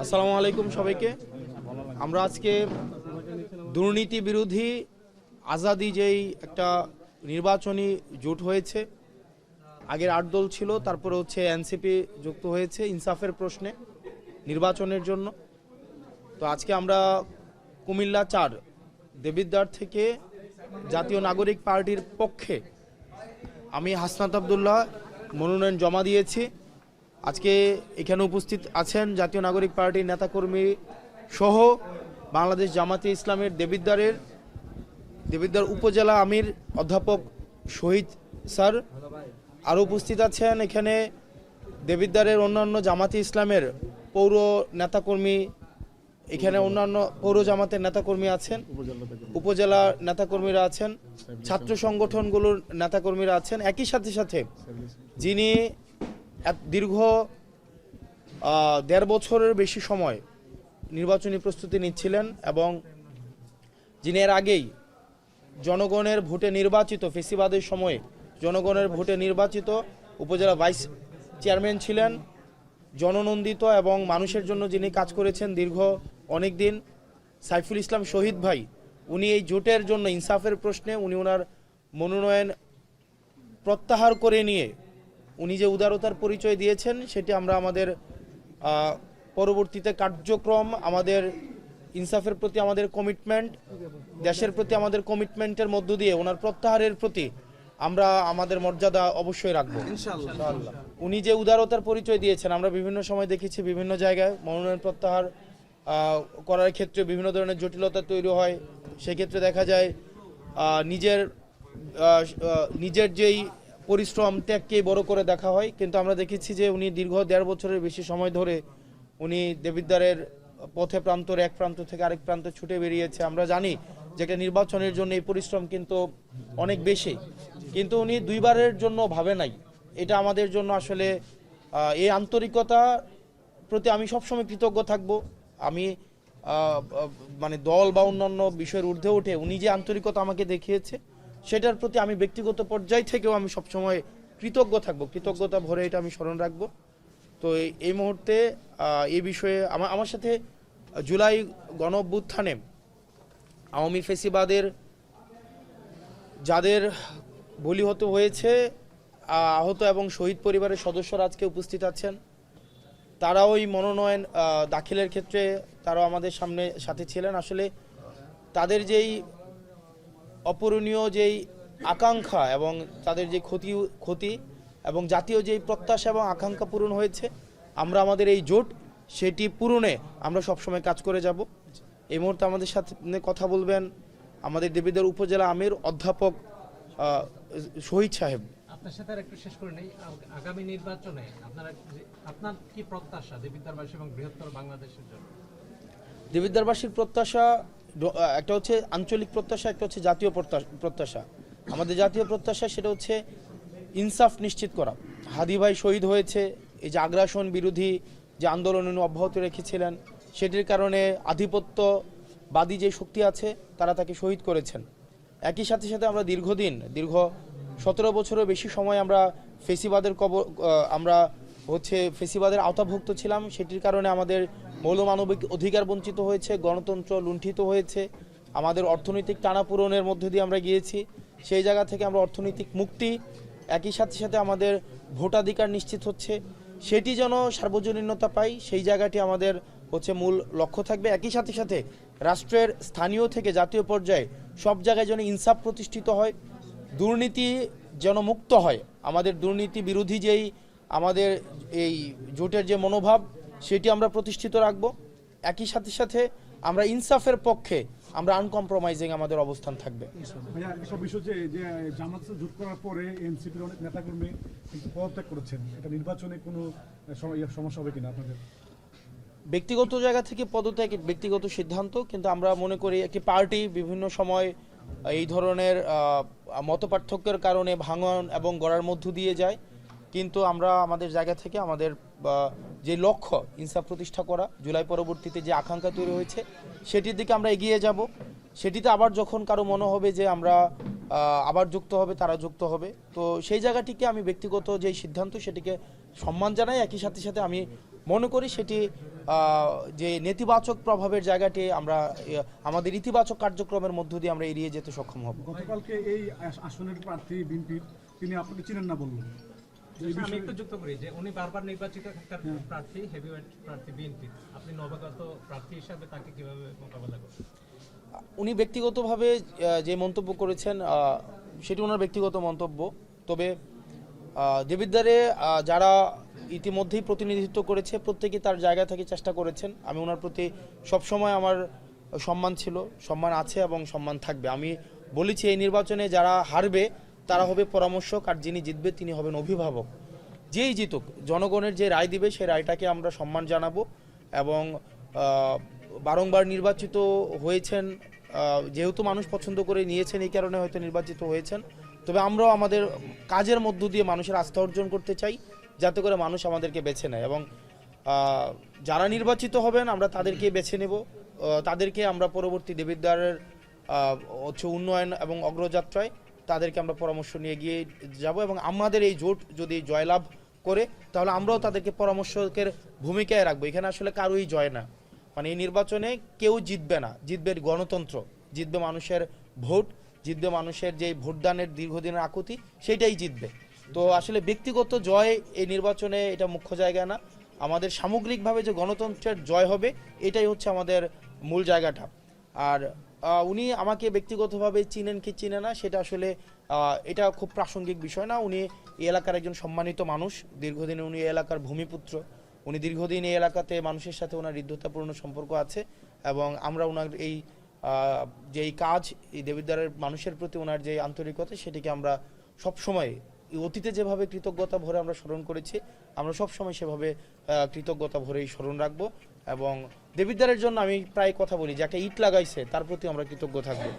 আসসালামু আলাইকুম সবাইকে। আমরা আজকে দুর্নীতি বিরোধী আজাদি যেই একটা নির্বাচনী জোট হয়েছে, আগের 8 দল ছিল, তারপরে হচ্ছে এনসিপি যুক্ত হয়েছে ইনসাফের প্রশ্নে নির্বাচনের জন্য। তো আজকে আমরা কুমিল্লা 4 দেবিদ্বার থেকে জাতীয় নাগরিক পার্টির পক্ষে আমি হাসনাত আবদুল্লাহ মনোনয়ন জমা দিয়েছি। আজকে এখানে উপস্থিত আছেন জাতীয় নাগরিক পার্টির নেতাকর্মী সহ বাংলাদেশ জামাতে ইসলামের দেবিদ্বার উপজেলা আমির অধ্যাপক শহীদ স্যার। আরও উপস্থিত আছেন এখানে দেবিদ্বারের অন্যান্য জামাতে ইসলামের পৌর নেতাকর্মী, এখানে অন্যান্য পৌর জামাতের নেতাকর্মী আছেন, উপজেলা নেতাকর্মীরা আছেন, ছাত্র সংগঠনগুলোর নেতাকর্মীরা আছেন। একই সাথে সাথে যিনি দীর্ঘ 1.5 বছরের বেশি সময় নির্বাচনী প্রস্তুতি নিচ্ছিলেন এবং যিনি এর আগেই জনগণের ভোটে নির্বাচিত, ফেসিবাদের সময়ে জনগণের ভোটে নির্বাচিত উপজেলা ভাইস চেয়ারম্যান ছিলেন, জননন্দিত এবং মানুষের জন্য যিনি কাজ করেছেন দীর্ঘ অনেক দিন, সাইফুল ইসলাম শহীদ ভাই, উনি এই জোটের জন্য ইনসাফের প্রশ্নে উনি ওনার মনোনয়ন প্রত্যাহার করে নিয়ে উনি যে উদারতার পরিচয় দিয়েছেন সেটি আমরা আমাদের পরবর্তীতে কার্যক্রম, আমাদের ইনসাফের প্রতি আমাদের কমিটমেন্ট, দেশের প্রতি আমাদের কমিটমেন্টের মধ্য দিয়ে ওনার প্রত্যাহারের প্রতি আমরা আমাদের মর্যাদা অবশ্যই রাখবো ইনশাআল্লাহ। উনি যে উদারতার পরিচয় দিয়েছেন, আমরা বিভিন্ন সময় দেখেছি বিভিন্ন জায়গায় মনোনয়ন প্রত্যাহার করার ক্ষেত্রে বিভিন্ন ধরনের জটিলতা তৈরি হয়। সেক্ষেত্রে দেখা যায় নিজের যেই পরিশ্রম ত্যাগকে বড় করে দেখা হয়, কিন্তু আমরা দেখেছি যে উনি দীর্ঘ 1.5 বছরের বেশি সময় ধরে উনি দেবিদ্বারের পথে প্রান্তর এক প্রান্ত থেকে আরেক প্রান্তে ছুটে বেরিয়েছে। আমরা জানি যে একটা নির্বাচনের জন্য এই পরিশ্রম কিন্তু অনেক বেশি, কিন্তু উনি 2বারের জন্য ভাবে নাই। এটা আমাদের জন্য আসলে এই আন্তরিকতা প্রতি আমি সবসময় কৃতজ্ঞ থাকব। আমি মানে দল বা অন্যান্য বিষয়ের ঊর্ধ্বে উঠে উনি যে আন্তরিকতা আমাকে দেখিয়েছে সেটার প্রতি আমি ব্যক্তিগত পর্যায় থেকেও আমি সবসময় কৃতজ্ঞ থাকব, কৃতজ্ঞতা ভরে এটা আমি স্মরণ রাখব। তো এই মুহূর্তে এই বিষয়ে আমার সাথে জুলাই গণ অভ্যুত্থানে আওয়ামী ফেসিবাদের যাদের বলি হতে হয়েছে, আহত এবং শহীদ পরিবারের সদস্যরা আজকে উপস্থিত আছেন। তারাও ওই মনোনয়ন দাখিলের ক্ষেত্রে তারাও আমাদের সাথে ছিলেন। আসলে তাদের যেই অপূরণীয় যেই আকাঙ্ক্ষা এবং তাদের যে ক্ষতি এবং জাতীয় যেই প্রত্যাশা এবং আকাঙ্ক্ষা পূরণ হয়েছে, আমরা আমাদের এই জোট সেটি পূরণে আমরা সবসময় কাজ করে যাব। এই মুহূর্তে আমাদের সাথে কথা বলবেন আমাদের দেবিদ্বার উপজেলা আমির অধ্যাপক শহীদ সাহেব। আপনার সাথে আর একটু শেষ করে নেই, আগামী নির্বাচনে আপনার কি প্রত্যাশা দেবিদ্বারবাসী এবং বৃহত্তর বাংলাদেশের জন্য? দেবিদ্বারবাসীর প্রত্যাশা একটা হচ্ছে আঞ্চলিক প্রত্যাশা, একটা হচ্ছে জাতীয় প্রত্যাশা। আমাদের জাতীয় প্রত্যাশা সেটা হচ্ছে ইনসাফ নিশ্চিত করা। হাদি ভাই শহীদ হয়েছে, এই যে আগ্রাসন বিরোধী যে আন্দোলন উনি অব্যাহত রেখেছিলেন, সেটির কারণে আধিপত্যবাদী যে শক্তি আছে তারা তাকে শহীদ করেছেন। একই সাথে সাথে আমরা দীর্ঘ 17 বছরের বেশি সময় আমরা ফেসিবাদের আওতাভুক্ত ছিলাম। সেটির কারণে আমাদের মৌলমানবিক অধিকার বঞ্চিত হয়েছে, গণতন্ত্র লুণ্ঠিত হয়েছে, আমাদের অর্থনৈতিক টানাপূরণের মধ্যে দিয়ে আমরা গিয়েছি। সেই জায়গা থেকে আমরা অর্থনৈতিক মুক্তি, একই সাথে সাথে আমাদের ভোটাধিকার নিশ্চিত হচ্ছে, সেটি যেন সার্বজনীনতা পাই, সেই জায়গাটি আমাদের মূল লক্ষ্য থাকবে। একই সাথে সাথে রাষ্ট্রের স্থানীয় থেকে জাতীয় পর্যায়ে সব জায়গায় যেন ইনসাফ প্রতিষ্ঠিত হয়, দুর্নীতি যেন মুক্ত হয়। আমাদের দুর্নীতি বিরোধী যেই আমাদের এই জোটের যে মনোভাব সেটি আমরা প্রতিষ্ঠিত রাখব। একই সাথে সাথে আমরা ইনসাফের পক্ষে আমরা আনকম্প্রোমাইজিং আমাদের অবস্থান থাকবে। একটা বিষয় যে জামাত জোট করার পরে এনসিপির অনেক নেতাকর্মী পদত্যাগ করেছেন, এটা নির্বাচনে কোনো সমস্যা হবে কিনা আপনাদের? ব্যক্তিগত জায়গা থেকে পদত্যাগ ব্যক্তিগত সিদ্ধান্ত, কিন্তু আমরা মনে করি একটি পার্টি বিভিন্ন সময় এই ধরনের মতপার্থক্যের কারণে ভাঙন এবং গড়ার মধ্য দিয়ে যায়, কিন্তু আমরা আমাদের জায়গা থেকে আমাদের যে লক্ষ্য ইনসাফ প্রতিষ্ঠা করা, জুলাই পরবর্তীতে যে আকাঙ্ক্ষা তৈরি হয়েছে সেটির দিকে আমরা এগিয়ে যাব। সেটিতে আবার যখন কারো মনে হবে যে আমরা আবার যুক্ত হবে, তারা যুক্ত হবে। তো সেই জায়গাটিকে আমি ব্যক্তিগত যে সিদ্ধান্ত সেটিকে সম্মান জানাই, একই সাথে সাথে আমি মনে করি সেটি যে নেতিবাচক প্রভাবের জায়গাটি আমরা আমাদের ইতিবাচক কার্যক্রমের মধ্য দিয়ে আমরা এড়িয়ে যেতে সক্ষম হব। গতকালকে এই আসনের প্রার্থী বিএনপির তিনি আপনাকে চিনেন না বললেন। এই আমি বিষয়ে একটু যুক্ত করি যে উনি বারবার নির্বাচিত একটা প্রার্থী, হেভিওয়েট প্রার্থী বিএনপি, আপনি নবাগত প্রার্থী হিসাবে তাকে কিভাবে মোকাবেলা করবেন? উনি ব্যক্তিগতভাবে যে মন্তব্য করেছেন সেটি ওনার ব্যক্তিগত মন্তব্য। তবে দেবিদ্বারে যারা ইতিমধ্যেই প্রতিনিধিত্ব করেছে প্রত্যেকেই তার জায়গা থেকে চেষ্টা করেছেন। আমি ওনার প্রতি সবসময় আমার সম্মান ছিল, সম্মান আছে এবং সম্মান থাকবে। আমি বলেছি এই নির্বাচনে যারা হারবে তারা হবে পরামর্শক, আর যিনি জিতবে তিনি হবেন অভিভাবক। যেই জিতুক, জনগণের যে রায় দিবে সেই রায়টাকে আমরা সম্মান জানাবো এবং বারংবার নির্বাচিত হয়েছেন, যেহেতু মানুষ পছন্দ করে নিয়েছেন এই কারণে হয়তো নির্বাচিত হয়েছেন। তবে আমরাও আমাদের কাজের মধ্য দিয়ে মানুষের আস্থা অর্জন করতে চাই, যাতে করে মানুষ আমাদেরকে বেছে নেয় এবং যারা নির্বাচিত হবেন আমরা তাদেরকে বেছে নেব, তাদেরকে আমরা পরবর্তী দেবিদ্বারের উন্নয়ন এবং অগ্রযাত্রায় তাদেরকে আমরা পরামর্শ নিয়ে গিয়ে যাব এবং আমাদের এই জোট যদি জয়লাভ করে তাহলে আমরাও তাদেরকে পরামর্শকের ভূমিকায় রাখবো। এখানে আসলে কারোই জয় না, মানে এই নির্বাচনে কেউ জিতবে না, জিতবে গণতন্ত্র, জিতবে মানুষের ভোট, জিতবে মানুষের যে ভোটদানের দীর্ঘদিনের আকুতি, সেটাই জিতবে। তো আসলে ব্যক্তিগত জয় এই নির্বাচনে এটা মুখ্য জায়গা না, আমাদের সামগ্রিকভাবে যে গণতন্ত্রের জয় হবে এটাই হচ্ছে আমাদের মূল জায়গাটা। আর উনি আমাকে ব্যক্তিগতভাবে চিনেন কি চিনে না সেটা আসলে এটা খুব প্রাসঙ্গিক বিষয় না। উনি এই এলাকার একজন সম্মানিত মানুষ, দীর্ঘদিনে উনি এই এলাকার ভূমিপুত্র, উনি দীর্ঘদিন এই এলাকাতে মানুষের সাথে ওনার হৃদ্যতাপূর্ণ সম্পর্ক আছে এবং আমরা ওনার এই যে এই কাজ, এই দেবিদ্বারের মানুষের প্রতি ওনার যে আন্তরিকতা সেটিকে আমরা সবসময় অতীতে যেভাবে কৃতজ্ঞতা ভরে আমরা স্মরণ করেছি আমরা সবসময় সেভাবে কৃতজ্ঞতা ভরেই স্মরণ রাখবো এবং দেবিদ্বারের জন্য আমি প্রায় কথা বলি যে একটা ইট লাগাইছে তার প্রতি আমরা কৃতজ্ঞ থাকবো।